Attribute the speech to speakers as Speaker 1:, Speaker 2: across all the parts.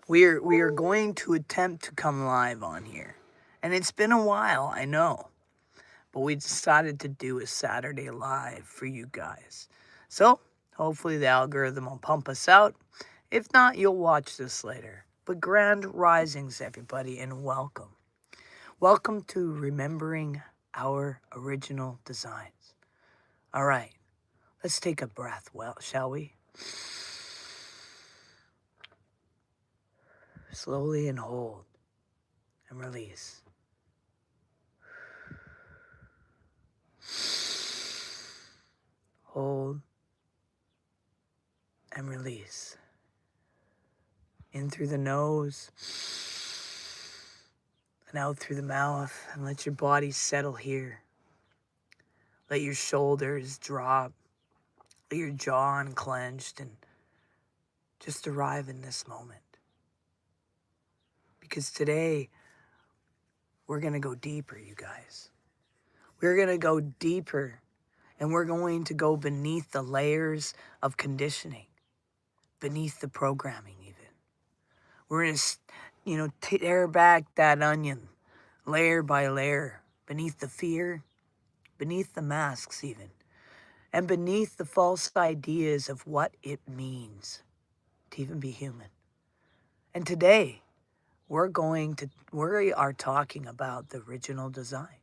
Speaker 1: We are going to attempt to come live on here. And it's been a while, I know. But we decided to do a Saturday live for you guys. So, hopefully the algorithm will pump us out. If not, you'll watch this later. But grand risings, everybody, and welcome. Welcome to remembering our original designs. All right, let's take a breath, well, shall we? Slowly and hold and release. Hold and release. In through the nose and out through the mouth, and let your body settle here. Let your shoulders drop, let your jaw unclenched, and just arrive in this moment. Because today, we're going to go deeper, you guys. We're going to go deeper, and we're going to go beneath the layers of conditioning, beneath the programming even. We're going to, tear back that onion layer by layer, beneath the fear, beneath the masks even, and beneath the false ideas of what it means to even be human. And today, we are talking about the original design,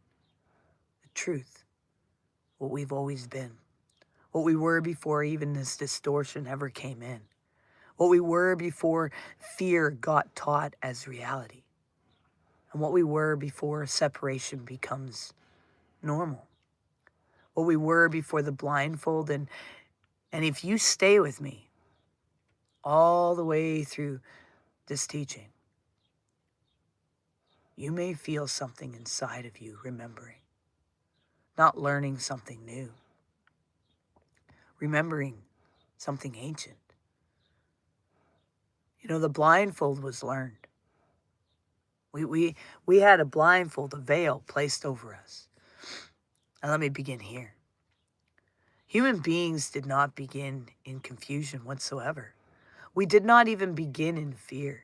Speaker 1: the truth, what we've always been, what we were before even this distortion ever came in, what we were before fear got taught as reality, and what we were before separation becomes normal, what we were before the blindfold. And if you stay with me all the way through this teaching, you may feel something inside of you remembering, not learning something new, remembering something ancient. The blindfold was learned. We had a blindfold, a veil placed over us. And let me begin here. Human beings did not begin in confusion whatsoever. We did not even begin in fear.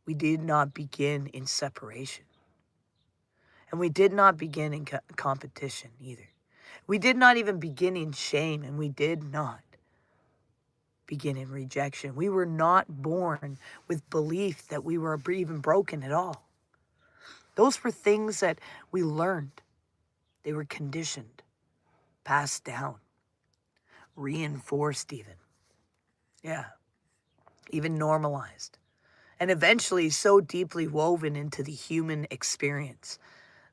Speaker 1: We did not begin in separation. And we did not begin in competition either. We did not even begin in shame, and we did not begin in rejection. We were not born with belief that we were even broken at all. Those were things that we learned. They were conditioned, passed down, reinforced even. Yeah, even normalized. And eventually so deeply woven into the human experience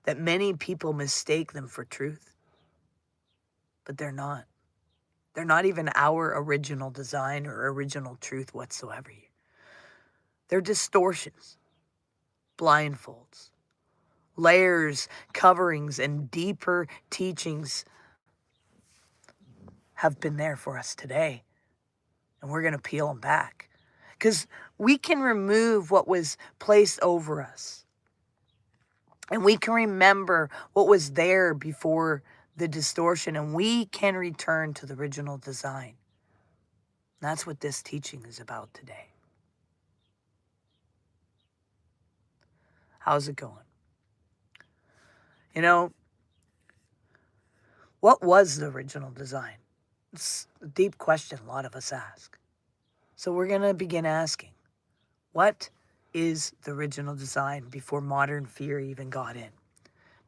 Speaker 1: that many people mistake them for truth. But they're not. They're not even our original design or original truth whatsoever. They're distortions, blindfolds, layers, coverings, and deeper teachings have been there for us today. And we're going to peel them back. Because we can remove what was placed over us. And we can remember what was there before the distortion. And we can return to the original design. That's what this teaching is about today. How's it going? What was the original design? It's a deep question a lot of us ask. So we're going to begin asking, what is the original design before modern fear even got in?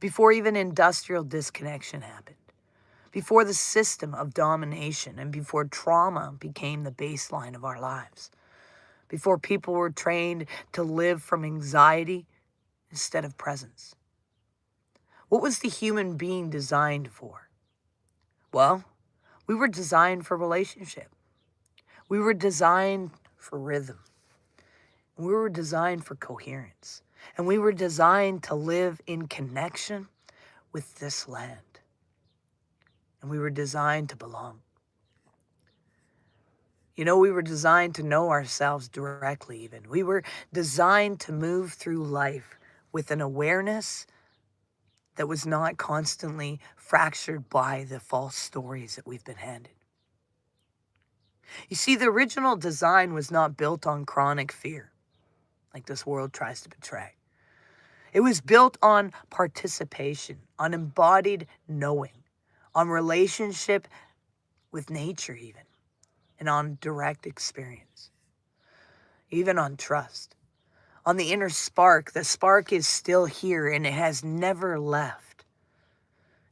Speaker 1: Before even industrial disconnection happened? Before the system of domination and before trauma became the baseline of our lives? Before people were trained to live from anxiety instead of presence? What was the human being designed for? Well, we were designed for relationship. We were designed for rhythm. We were designed for coherence. And we were designed to live in connection with this land. And we were designed to belong. We were designed to know ourselves directly even. We were designed to move through life with an awareness that was not constantly fractured by the false stories that we've been handed. You see, the original design was not built on chronic fear. like this world tries to betray. It was built on participation, on embodied knowing, on relationship with nature even, and on direct experience, even on trust. On the inner spark, the spark is still here and it has never left.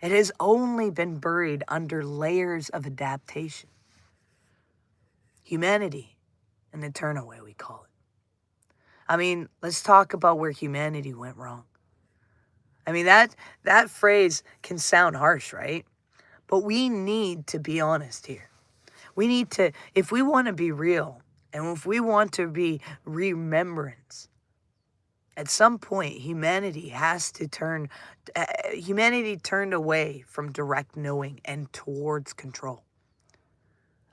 Speaker 1: It has only been buried under layers of adaptation. Humanity, an eternal way we call it. I mean, let's talk about where humanity went wrong. I mean, that phrase can sound harsh, right? But we need to be honest here. We need to, if we want to be real, and if we want to be remembrance, at some point, humanity turned away from direct knowing and towards control.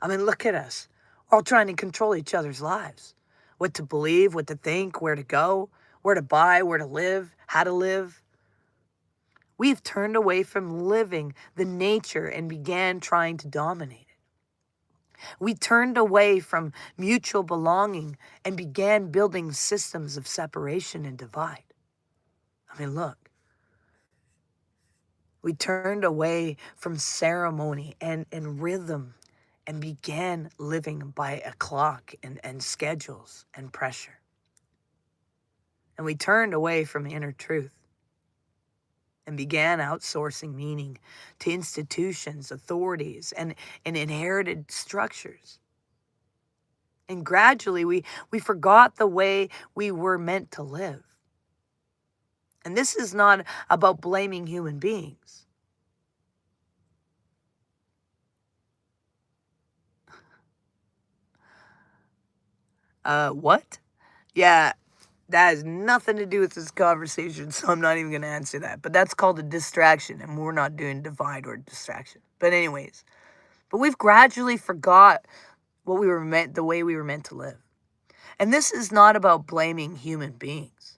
Speaker 1: I mean, look at us, all trying to control each other's lives. What to believe, what to think, where to go, where to buy, where to live, how to live. We've turned away from living the nature and began trying to dominate it. We turned away from mutual belonging and began building systems of separation and divide. I mean, look. We turned away from ceremony and rhythm and began living by a clock and schedules and pressure. And we turned away from inner truth and began outsourcing meaning to institutions, authorities, and inherited structures. And gradually, we forgot the way we were meant to live. And this is not about blaming human beings. What? Yeah, that has nothing to do with this conversation, so I'm not even going to answer that. But that's called a distraction, and we're not doing divide or distraction. But anyways, we've gradually forgot what we were meant, the way we were meant to live. And this is not about blaming human beings.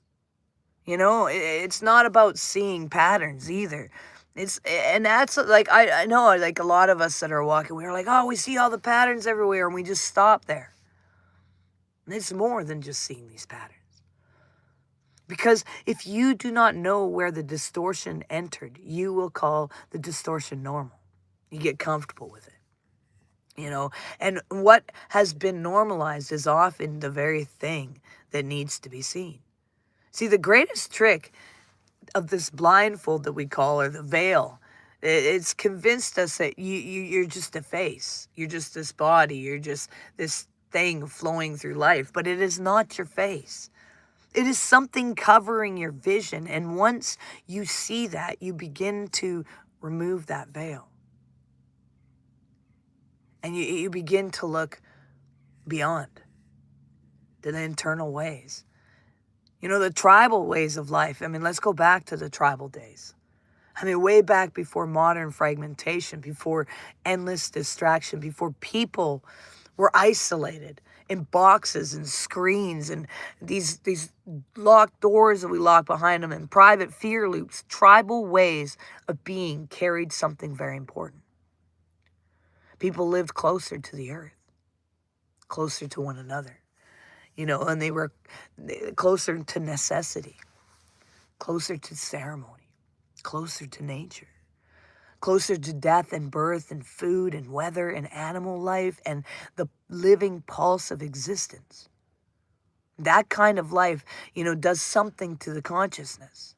Speaker 1: You know, it's not about seeing patterns either. And that's like, I know, like a lot of us that are walking, we're like, oh, we see all the patterns everywhere, and we just stop there. And it's more than just seeing these patterns. Because if you do not know where the distortion entered, you will call the distortion normal. You get comfortable with it. You know, and what has been normalized is often the very thing that needs to be seen. See, the greatest trick of this blindfold that we call, or the veil, it's convinced us that you're just a face. You're just this body. You're just this thing flowing through life. But it is not your face. It is something covering your vision. And once you see that, you begin to remove that veil. And you begin to look beyond to the internal ways. You know, the tribal ways of life. I mean, let's go back to the tribal days. I mean, way back before modern fragmentation, before endless distraction, before people were isolated in boxes and screens and these locked doors that we lock behind them and private fear loops. Tribal ways of being carried something very important. People lived closer to the earth, closer to one another, you know, and they were closer to necessity, closer to ceremony, closer to nature, closer to death and birth and food and weather and animal life and the living pulse of existence. That kind of life, you know, does something to the consciousness.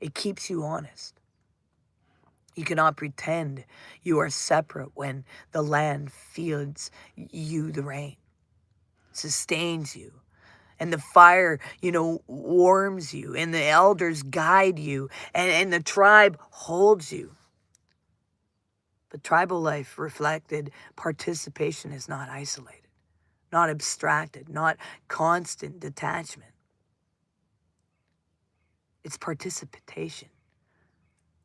Speaker 1: It keeps you honest. You cannot pretend you are separate when the land feeds you the rain, sustains you, and the fire, you know, warms you, and the elders guide you, and the tribe holds you. But tribal life reflected participation is not isolated, not abstracted, not constant detachment. It's participation.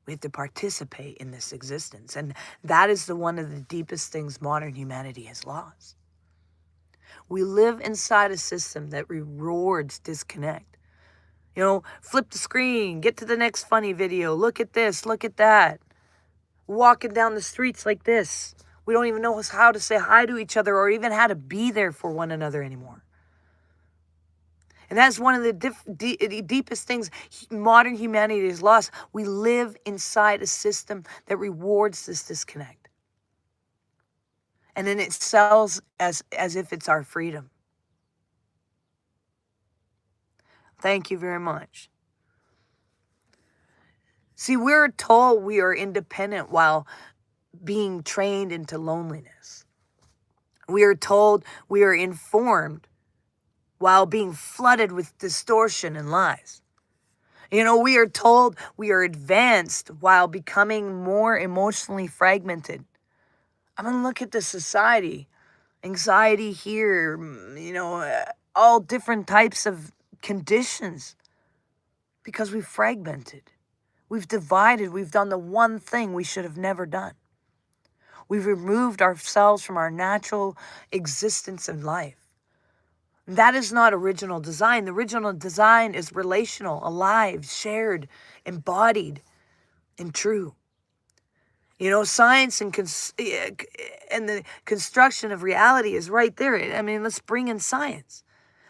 Speaker 1: We have to participate in this existence. And that is one of the deepest things modern humanity has lost. We live inside a system that rewards disconnect. You know, flip the screen, get to the next funny video, look at this, look at that. Walking down the streets like this. We don't even know how to say hi to each other or even how to be there for one another anymore. And that's one of the deepest things modern humanity has lost. We live inside a system that rewards this disconnect. And then it sells as if it's our freedom. Thank you very much. See, we're told we are independent while being trained into loneliness. We are told we are informed while being flooded with distortion and lies. You know, we are told we are advanced while becoming more emotionally fragmented. I mean, look at the society. Anxiety here, all different types of conditions because we've fragmented. We've divided. We've done the one thing we should have never done. We've removed ourselves from our natural existence in life. That is not original design. The original design is relational, alive, shared, embodied, and true. You know, science and the construction of reality is right there. I mean, let's bring in science.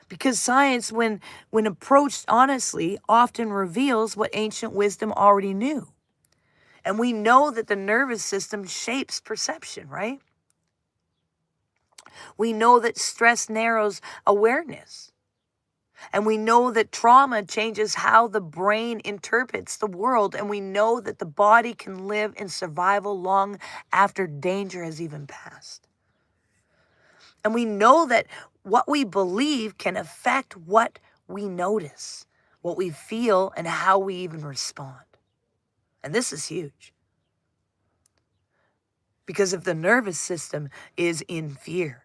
Speaker 1: Because science, when approached honestly, often reveals what ancient wisdom already knew. And we know that the nervous system shapes perception, right? We know that stress narrows awareness. And we know that trauma changes how the brain interprets the world. And we know that the body can live in survival long after danger has even passed. And we know that what we believe can affect what we notice, what we feel, and how we even respond. And this is huge. Because if the nervous system is in fear,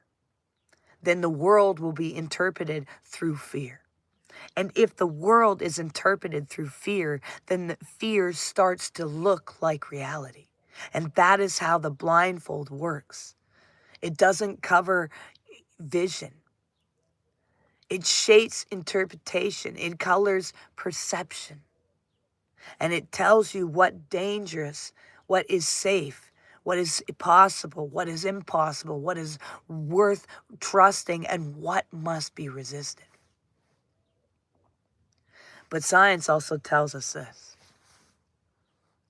Speaker 1: then the world will be interpreted through fear. And if the world is interpreted through fear, then the fear starts to look like reality. And that is how the blindfold works. It doesn't cover vision. It shapes interpretation. It colors perception. And it tells you what dangerous, what is safe, what is possible, what is impossible, what is worth trusting, and what must be resisted. But science also tells us this.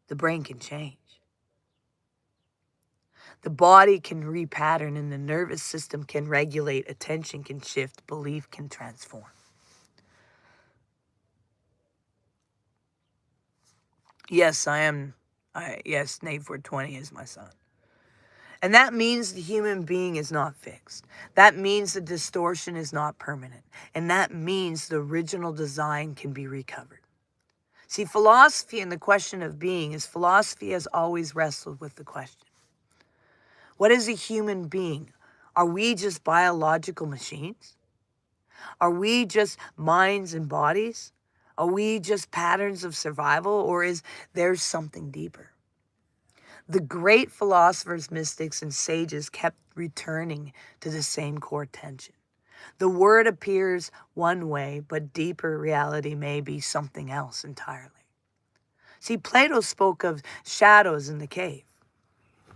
Speaker 1: The brain can change. The body can repattern and the nervous system can regulate, attention can shift, belief can transform. Yes, yes, Nate 420 is my son. And that means the human being is not fixed. That means the distortion is not permanent. And that means the original design can be recovered. See, philosophy and the question of being is philosophy has always wrestled with the question. What is a human being? Are we just biological machines? Are we just minds and bodies? Are we just patterns of survival, or is there something deeper? The great philosophers, mystics, and sages kept returning to the same core tension. The word appears one way, but deeper reality may be something else entirely. See, Plato spoke of shadows in the cave.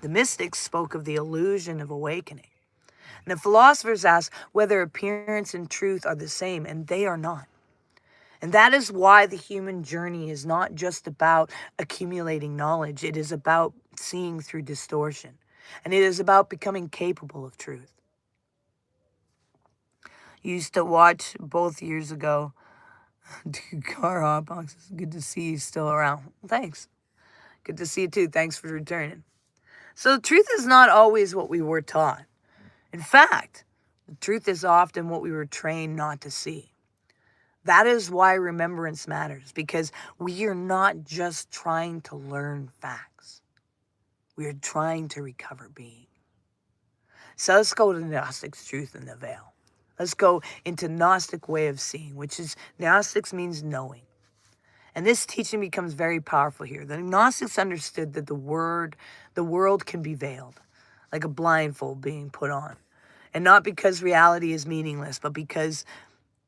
Speaker 1: The mystics spoke of the illusion of awakening. And the philosophers ask whether appearance and truth are the same, and they are not. And that is why the human journey is not just about accumulating knowledge. It is about seeing through distortion. And it is about becoming capable of truth. Used to watch both years ago. Dude, Car Hot Boxes. Good to see you still around. Thanks. Good to see you too. Thanks for returning. So the truth is not always what we were taught. In fact, the truth is often what we were trained not to see. That is why remembrance matters, because we are not just trying to learn facts. We are trying to recover being. So let's go to Gnostic's truth in the veil. Let's go into Gnostic way of seeing, which is Gnostics means knowing. And this teaching becomes very powerful here. The Gnostics understood that the world can be veiled, like a blindfold being put on. And not because reality is meaningless, but because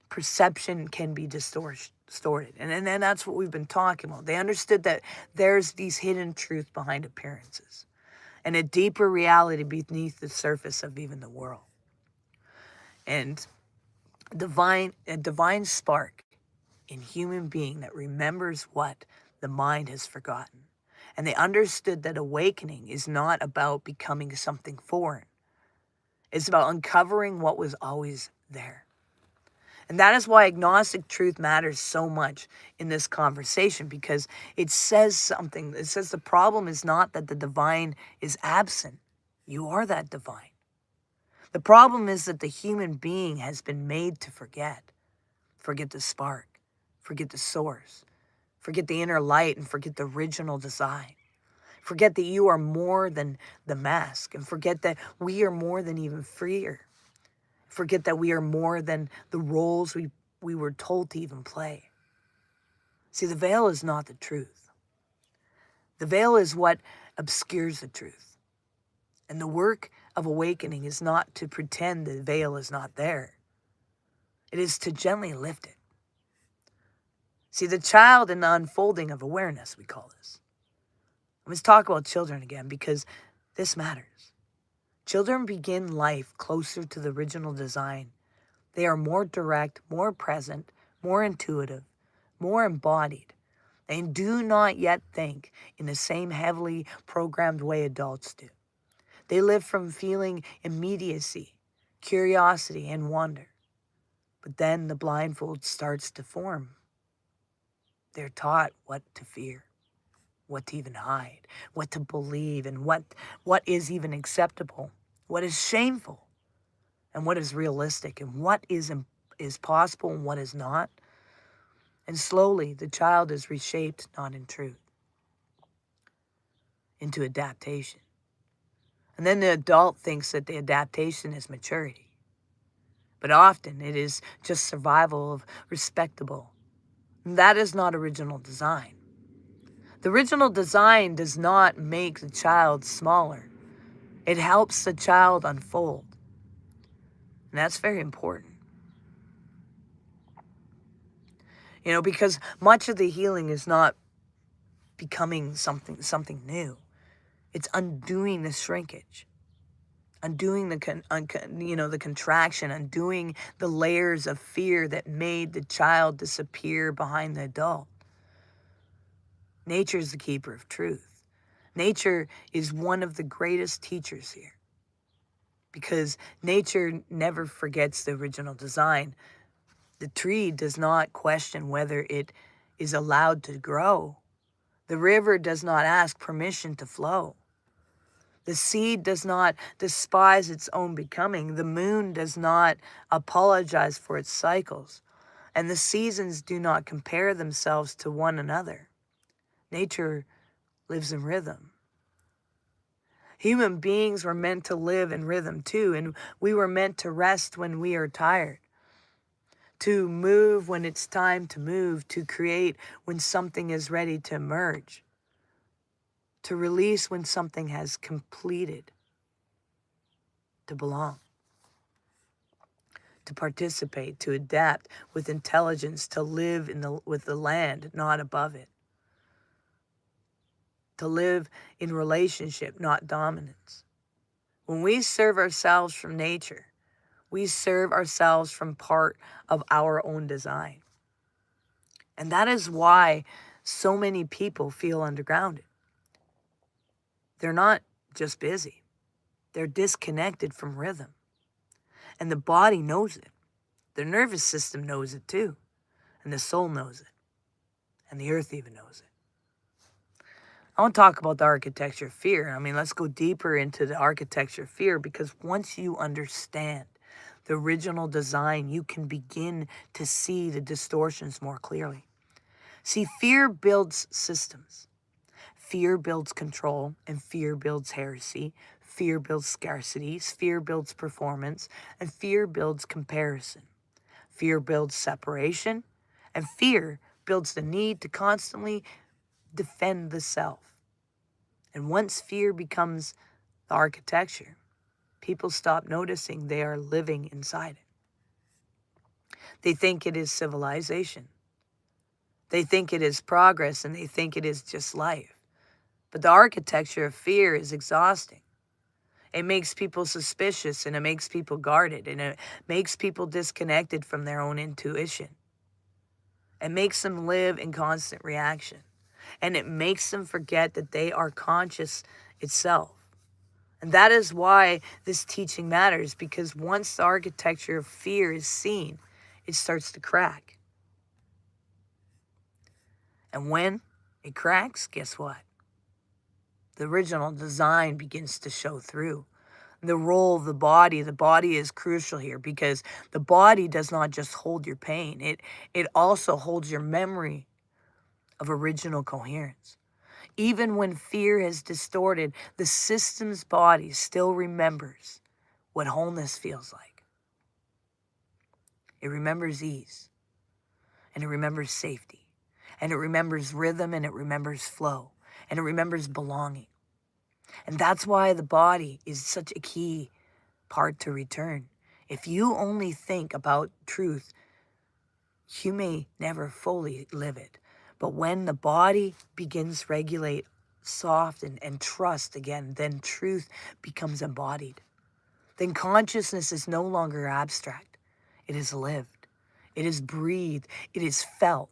Speaker 1: perception can be distorted. And then that's what we've been talking about. They understood that there's these hidden truths behind appearances and a deeper reality beneath the surface of even the world. And A divine spark in human being that remembers what the mind has forgotten. And they understood that awakening is not about becoming something foreign. It's about uncovering what was always there. And that is why agnostic truth matters so much in this conversation, because it says something. It says the problem is not that the divine is absent. You are that divine. The problem is that the human being has been made to forget. Forget the spark, forget the source, forget the inner light, and forget the original design. Forget that you are more than the mask, and forget that we are more than even freer. Forget that we are more than the roles we were told to even play. See, the veil is not the truth. The veil is what obscures the truth. And the work of awakening is not to pretend the veil is not there. It is to gently lift it. See, the child in the unfolding of awareness, we call this. Let's talk about children again, because this matters. Children begin life closer to the original design. They are more direct, more present, more intuitive, more embodied. They do not yet think in the same heavily programmed way adults do. They live from feeling immediacy, curiosity, and wonder. But then the blindfold starts to form. They're taught what to fear, what to even hide, what to believe, and what is even acceptable, what is shameful, and what is realistic, and what is possible and what is not. And slowly, the child is reshaped, not in truth, into adaptation. And then the adult thinks that the adaptation is maturity. But often it is just survival of respectable. And that is not original design. The original design does not make the child smaller. It helps the child unfold. And that's very important. Because much of the healing is not becoming something new. It's undoing the shrinkage, undoing the contraction, undoing the layers of fear that made the child disappear behind the adult. Nature is the keeper of truth. Nature is one of the greatest teachers here, because nature never forgets the original design. The tree does not question whether it is allowed to grow. The river does not ask permission to flow. The seed does not despise its own becoming. The moon does not apologize for its cycles. And the seasons do not compare themselves to one another. Nature lives in rhythm. Human beings were meant to live in rhythm too, and we were meant to rest when we are tired, to move when it's time to move, to create when something is ready to emerge, to release when something has completed, to belong, to participate, to adapt with intelligence, to live with the land, not above it, to live in relationship, not dominance. When we serve ourselves from nature, we serve ourselves from part of our own design. And that is why so many people feel undergrounded. They're not just busy. They're disconnected from rhythm. And the body knows it. The nervous system knows it too. And the soul knows it. And the earth even knows it. I want to talk about the architecture of fear. Let's go deeper into the architecture of fear, because once you understand the original design, you can begin to see the distortions more clearly. See, fear builds systems. Fear builds control, and fear builds heresy. Fear builds scarcity. Fear builds performance, and fear builds comparison. Fear builds separation, and fear builds the need to constantly defend the self. And once fear becomes the architecture, people stop noticing they are living inside it. They think it is civilization. They think it is progress, and they think it is just life. But the architecture of fear is exhausting. It makes people suspicious, and it makes people guarded, and it makes people disconnected from their own intuition. It makes them live in constant reaction, and it makes them forget that they are conscious itself. And that is why this teaching matters, because once the architecture of fear is seen, it starts to crack. And when it cracks, guess what? The original design begins to show through. The role of the body is crucial here, because the body does not just hold your pain. It also holds your memory of original coherence. Even when fear has distorted, the system's body still remembers what wholeness feels like. It remembers ease, and it remembers safety, and it remembers rhythm, and it remembers flow, and it remembers belonging. And that's why the body is such a key part to return. If you only think about truth, you may never fully live it. But when the body begins to regulate soft and trust again, then truth becomes embodied. Then consciousness is no longer abstract. It is lived. It is breathed. It is felt.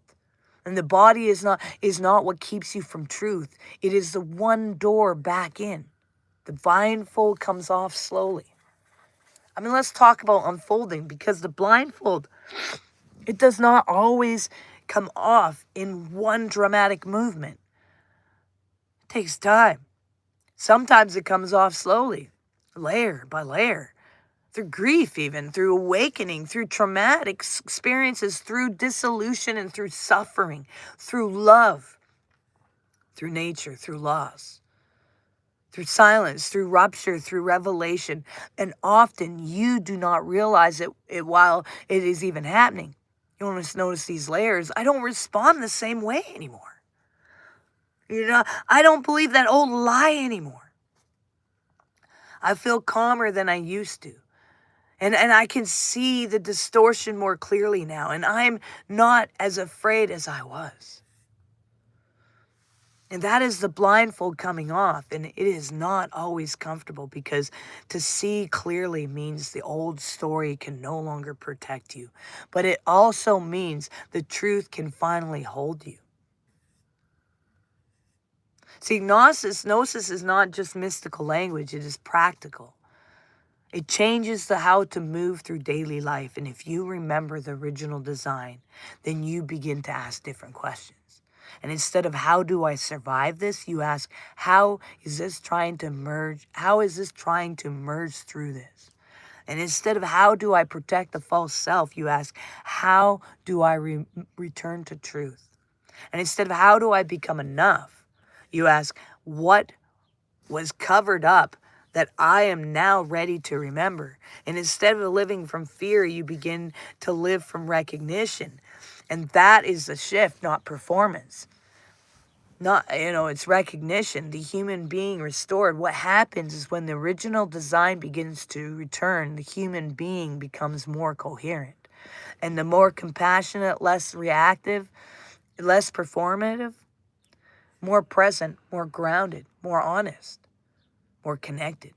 Speaker 1: And the body is not what keeps you from truth. It is the one door back in. The blindfold comes off slowly. I mean, let's talk about unfolding, because the blindfold, it does not always come off in one dramatic movement. It takes time. Sometimes it comes off slowly, layer by layer, through grief even, through awakening, through traumatic experiences, through dissolution and through suffering, through love, through nature, through loss, through silence, through rupture, through revelation. And often you do not realize it while it is even happening. You'll just notice these layers. I don't respond the same way anymore. I don't believe that old lie anymore. I feel calmer than I used to. And I can see the distortion more clearly now. And I'm not as afraid as I was. And that is the blindfold coming off. And it is not always comfortable, because to see clearly means the old story can no longer protect you. But it also means the truth can finally hold you. See, gnosis is not just mystical language. It is practical. It changes the how to move through daily life. And if you remember the original design, then you begin to ask different questions. And instead of how do I survive this, you ask, how is this trying to merge? How is this trying to merge through this? And instead of how do I protect the false self, you ask, how do I return to truth? And instead of how do I become enough, you ask, what was covered up that I am now ready to remember? And instead of living from fear, you begin to live from recognition. And that is the shift, not performance. It's recognition, the human being restored. What happens is when the original design begins to return, the human being becomes more coherent. And the more compassionate, less reactive, less performative, more present, more grounded, more honest, more connected.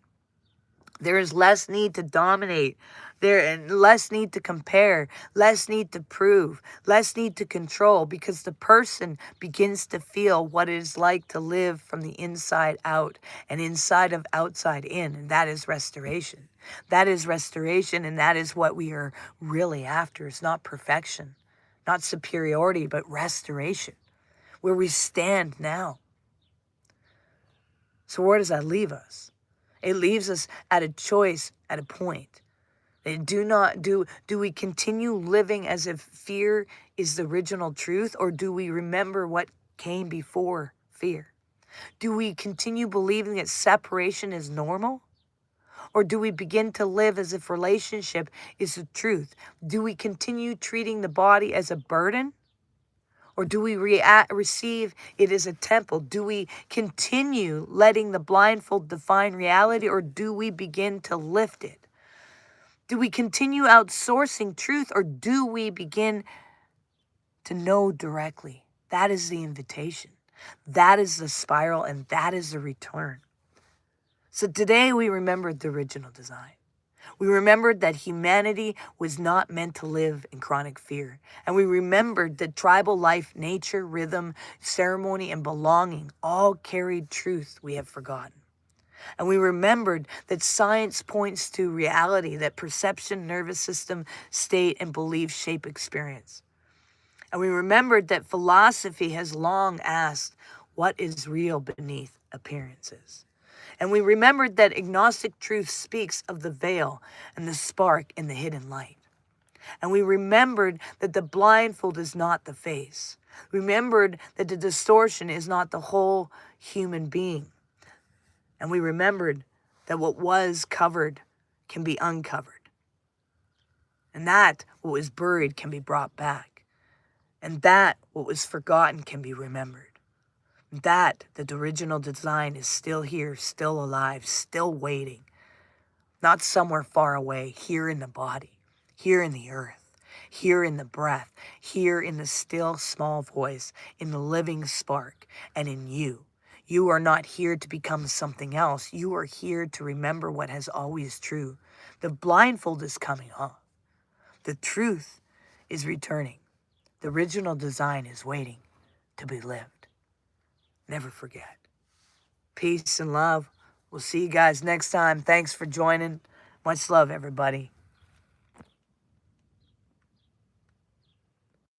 Speaker 1: There is less need to dominate, and less need to compare, less need to prove, less need to control, because the person begins to feel what it is like to live from the inside out and inside of outside in. And that is restoration. That is restoration, and that is what we are really after. It's not perfection, not superiority, but restoration, where we stand now. So where does that leave us? It leaves us at a choice, at a point. Do we continue living as if fear is the original truth, or do we remember what came before fear? Do we continue believing that separation is normal? Or do we begin to live as if relationship is the truth? Do we continue treating the body as a burden? Or do we receive it as a temple? Do we continue letting the blindfold define reality, or do we begin to lift it? Do we continue outsourcing truth, or do we begin to know directly? That is the invitation. That is the spiral, and that is the return. So today we remembered the original design. We remembered that humanity was not meant to live in chronic fear. And we remembered that tribal life, nature, rhythm, ceremony, and belonging all carried truth we have forgotten. And we remembered that science points to reality, that perception, nervous system, state, and belief shape experience. And we remembered that philosophy has long asked, what is real beneath appearances? And we remembered that agnostic truth speaks of the veil and the spark in the hidden light. And we remembered that the blindfold is not the face. Remembered that the distortion is not the whole human being. And we remembered that what was covered can be uncovered. And that what was buried can be brought back. And that what was forgotten can be remembered. That the original design is still here, still alive, still waiting. Not somewhere far away, here in the body, here in the earth, here in the breath, here in the still small voice, in the living spark, and in you. You are not here to become something else. You are here to remember what has always true. The blindfold is coming off. The truth is returning. The original design is waiting to be lived. Never forget. Peace and love. We'll see you guys next time. Thanks for joining. Much love, everybody.